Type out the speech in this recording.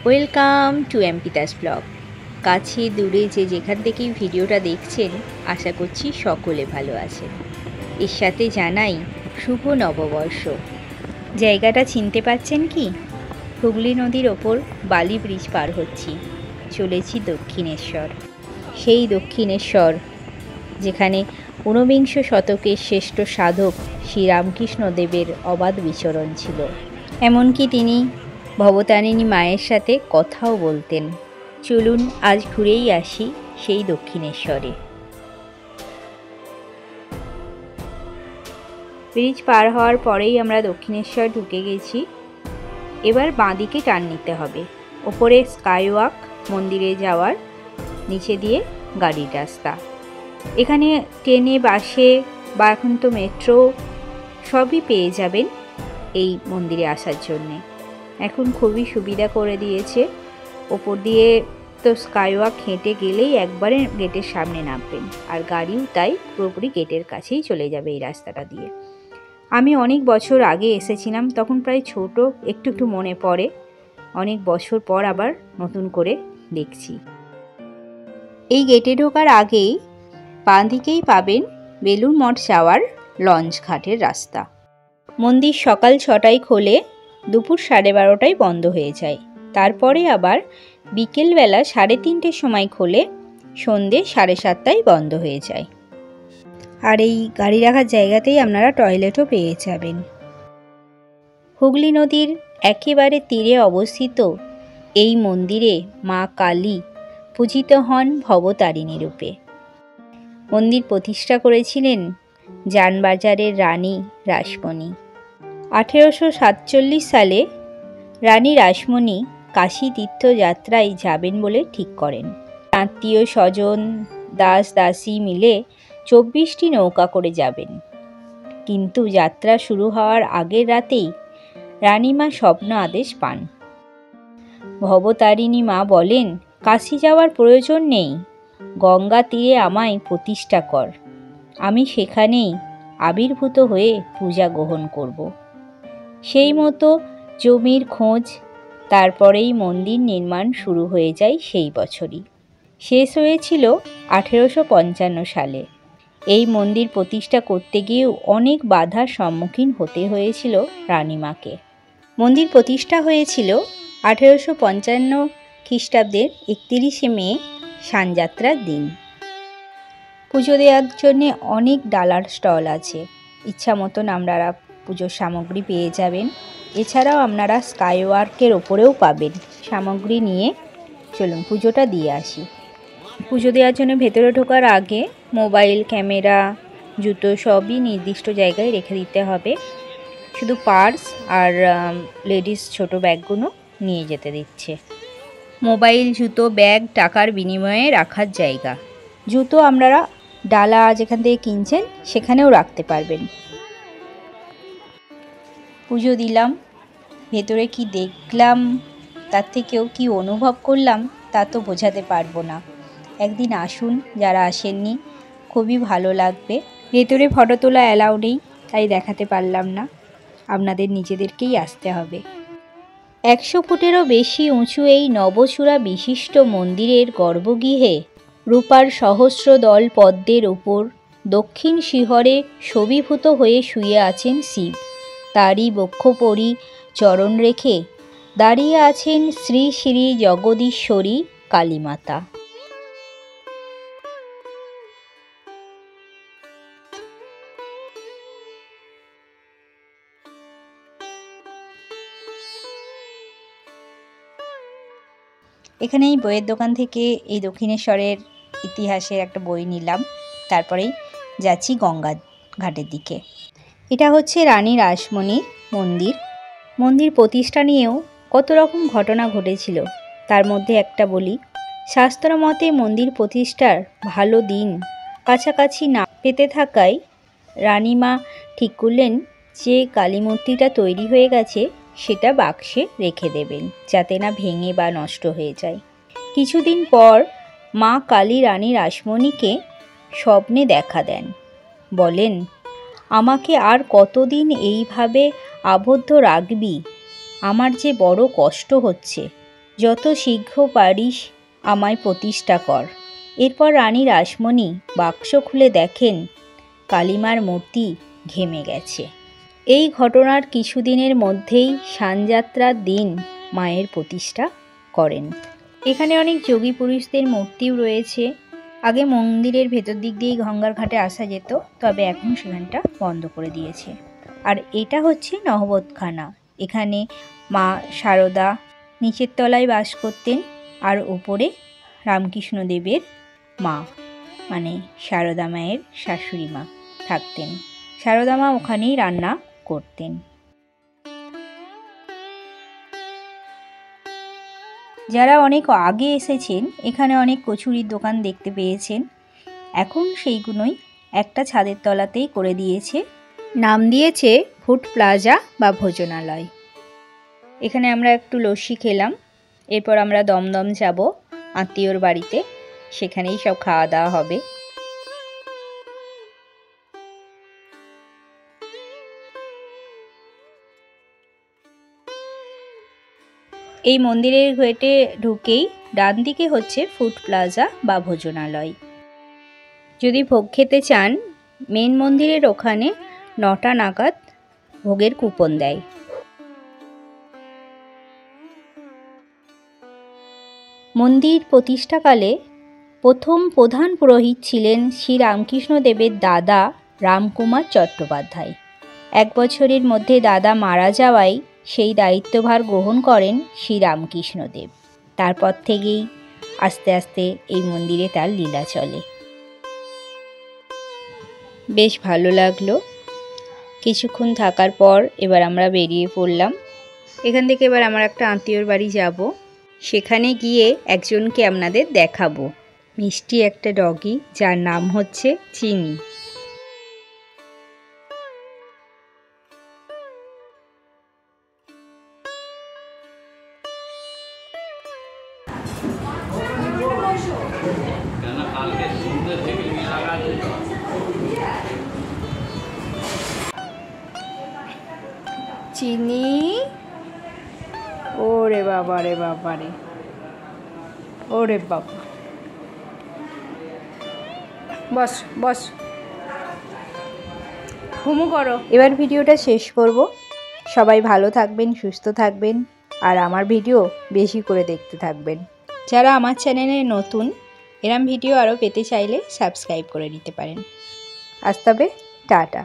Welcome to এমপিতাস blog. কাছে দূরে যে যেখান থেকেই ভিডিওটা দেখছেন, আশা করছি সকলে ভালো আছেন। এর সাথে জানাই শুভ নববর্ষ। জায়গাটা চিনতে পারছেন কি? হুগলি নদীর ওপর বালি ব্রিজ পার হচ্ছি, চলেছি দক্ষিণেশ্বর। সেই দক্ষিণেশ্বর যেখানে ঊনবিংশ শতকের শ্রেষ্ঠ সাধক শ্রীরামকৃষ্ণদেবের অবাধ বিচরণ ছিল। এমনকি তিনি ভবতারিণী মায়ের সাথে কথাও বলতেন। চলুন আজ ঘুরেই আসি সেই দক্ষিণেশ্বরে। ব্রিজ পার হওয়ার পরেই আমরা দক্ষিণেশ্বর ঢুকে গেছি। এবার বাঁদিকে টার্ন নিতে হবে। ওপরে স্কাইওয়াক মন্দিরে যাওয়ার, নিচে দিয়ে গাড়ির রাস্তা। এখানে ট্রেনে, বাসে বা এখন তো মেট্রো সবই পেয়ে যাবেন এই মন্দিরে আসার জন্যে। এখন খুবই সুবিধা করে দিয়েছে। ওপর দিয়ে তো স্কাইওয়াক হেঁটে গেলেই একবারে গেটের সামনে নামবেন, আর গাড়িও তাই পুরোপুরি গেটের কাছেই চলে যাবে এই রাস্তাটা দিয়ে। আমি অনেক বছর আগে এসেছিলাম, তখন প্রায় ছোট, একটু একটু মনে পড়ে। অনেক বছর পর আবার নতুন করে দেখছি। এই গেটে ঢোকার আগেই বাঁ দিকেই পাবেন বেলুড় মঠ যাওয়ার লঞ্চ ঘাটের রাস্তা। মন্দির সকাল 6টায় খোলে, দুপুর 12:30টায় বন্ধ হয়ে যায়। তারপরে আবার বিকেলবেলা 3:30টের সময় খোলে, সন্ধে 7:30টায় বন্ধ হয়ে যায়। আর এই গাড়ি রাখার জায়গাতেই আপনারা টয়লেটও পেয়ে যাবেন। হুগলি নদীর একেবারে তীরে অবস্থিত এই মন্দিরে মা কালী পূজিত হন ভবতারিণী রূপে। মন্দির প্রতিষ্ঠা করেছিলেন জানবাজারের রানী রাসমণি। 1847 সালে রানী রাসমণি কাশী তীর্থযাত্রায় যাবেন বলে ঠিক করেন। আত্মীয় স্বজন, দাস দাসী মিলে 24টি নৌকা করে যাবেন। কিন্তু যাত্রা শুরু হওয়ার আগের রাতেই রানীমা স্বপ্ন আদেশ পান। ভবতারিণী মা বলেন, কাশী যাওয়ার প্রয়োজন নেই, গঙ্গা তীরে আমায় প্রতিষ্ঠা কর, আমি সেখানেই আবির্ভূত হয়ে পূজা গ্রহণ করব। সেই মতো জমির খোঁজ, তারপরেই মন্দির নির্মাণ শুরু হয়ে যায় সেই বছরই। শেষ হয়েছিল 1855 সালে। এই মন্দির প্রতিষ্ঠা করতে গিয়েও অনেক বাধার সম্মুখীন হতে হয়েছিল রানীমাকে। মন্দির প্রতিষ্ঠা হয়েছিল 1855 খ্রিস্টাব্দের 31শে মে, সানযাত্রার দিন। পুজো দেওয়ার জন্যে অনেক ডালার স্টল আছে। ইচ্ছা মতন আপনারা পুজোর সামগ্রী পেয়ে যাবেন। এছাড়াও আপনারা স্কাইওয়ার্কের ওপরেও পাবেন। সামগ্রী নিয়ে চলুন পুজোটা দিয়ে আসি। পুজো দেওয়ার জন্য ভেতরে ঢোকার আগে মোবাইল, ক্যামেরা, জুতো সবই নির্দিষ্ট জায়গায় রেখে দিতে হবে। শুধু পার্স আর লেডিস ছোট ব্যাগগুলো নিয়ে যেতে দিচ্ছে। মোবাইল, জুতো, ব্যাগ টাকার বিনিময়ে রাখার জায়গা। জুতো আপনারা ডালা যেখান থেকে কিনছেন সেখানেও রাখতে পারবেন। পুজো দিলাম, ভেতরে কি দেখলাম, তার থেকেও কি অনুভব করলাম তা তো বোঝাতে পারবো না। একদিন আসুন, যারা আসেননি, খুবই ভালো লাগবে। ভেতরে ফটো তোলা অ্যালাউ নেই, তাই দেখাতে পারলাম না, আপনাদের নিজেদেরকেই আসতে হবে। 100 ফুটেরও বেশি উঁচু এই নবচূড়া বিশিষ্ট মন্দিরের গর্ভগৃহে রূপার সহস্রদল পদ্মের ওপর দক্ষিণ শিহরে শোভিভূত হয়ে শুয়ে আছেন শিব। তারই বক্ষপরি চরণ রেখে দাঁড়িয়ে আছেন শ্রী শ্রী জগদীশ্বরী কালীমাতা। এখানে এই বইয়ের দোকান থেকে এই দক্ষিণেশ্বরের ইতিহাসের একটা বই নিলাম। তারপরেই যাচ্ছি গঙ্গা ঘাটের দিকে। এটা হচ্ছে রানী রাসমণির মন্দির। মন্দির প্রতিষ্ঠা নিয়েও কত রকম ঘটনা ঘটেছিল, তার মধ্যে একটা বলি। শাস্ত্র মতে মন্দির প্রতিষ্ঠার ভালো দিন কাছাকাছি না পেতে থাকায় রানীমা ঠিক করলেন যে কালী মূর্তিটা তৈরি হয়ে গেছে সেটা বাক্সে রেখে দেবেন, যাতে না ভেঙে বা নষ্ট হয়ে যায়। কিছুদিন পর মা কালী রানী রাসমণিকে স্বপ্নে দেখা দেন। বলেন, আমাকে আর কতদিন এইভাবে আবদ্ধ রাখবি, আমার যে বড় কষ্ট হচ্ছে, যত শীঘ্র পারিস আমায় প্রতিষ্ঠা কর। এরপর রানী রাসমণি বাক্স খুলে দেখেন কালীমার মূর্তি ঘেমে গেছে। এই ঘটনার কিছুদিনের মধ্যেই সানযাত্রার দিন মায়ের প্রতিষ্ঠা করেন। এখানে অনেক যোগী পুরুষদের মূর্তিও রয়েছে। আগে মন্দিরের ভেতর দিক দিয়েই গঙ্গার ঘাটে আসা যেত, তবে এখন সেখানটা বন্ধ করে দিয়েছে। আর এটা হচ্ছে নহবতখানা। এখানে মা শারদা নিচের তলায় বাস করতেন, আর উপরে রামকৃষ্ণদেবের মা মানে শারদা মায়ের শাশুড়ি মা থাকতেন। শারদা মা ওখানেই রান্না করতেন। যারা অনেক আগে এসেছেন এখানে অনেক কচুরির দোকান দেখতে পেয়েছেন। এখন সেইগুলোই একটা ছাদের তলাতেই করে দিয়েছে, নাম দিয়েছে ফুড প্লাজা বা ভোজনালয়। এখানে আমরা একটু লস্যি খেলাম। এরপর আমরা দমদম যাব আত্মীয়র বাড়িতে, সেখানেই সব খাওয়া দাওয়া হবে। এই মন্দিরের গেটে ঢুকেই ডান দিকে হচ্ছে ফুড প্লাজা বা ভোজনালয়। যদি ভোগ খেতে চান মেন মন্দিরের ওখানে 9টা নাগাদ ভোগের কুপন দেয়। মন্দির প্রতিষ্ঠাকালে প্রথম প্রধান পুরোহিত ছিলেন শ্রী রামকৃষ্ণদেবের দাদা রামকুমার চট্টোপাধ্যায়। 1 বছরের মধ্যে দাদা মারা যাওয়ায় সেই দায়িত্বভার গ্রহণ করেন শ্রী রামকৃষ্ণদেব। তারপর থেকেই আস্তে আস্তে এই মন্দিরে তার লীলা চলে। বেশ ভালো লাগলো। কিছুক্ষণ থাকার পর এবার আমরা বেরিয়ে পড়লাম। এখান থেকে এবার আমার একটা আত্মীয়র বাড়ি যাব। সেখানে গিয়ে একজনকে আপনাদের দেখাবো, মিষ্টি একটা ডগি যার নাম হচ্ছে চিনি। চিনি, ওরে বাবা রে বাবা রে, ওরে বাবা, বস বস, ঘুমু করো। এবার ভিডিওটা শেষ করব। সবাই ভালো থাকবেন, সুস্থ থাকবেন, আর আমার ভিডিও বেশি করে দেখতে থাকবেন। যারা আমার চ্যানেলে নতুন এরম ভিডিও আরও পেতে চাইলে সাবস্ক্রাইব করে নিতে পারেন। আজ তবে টাটা।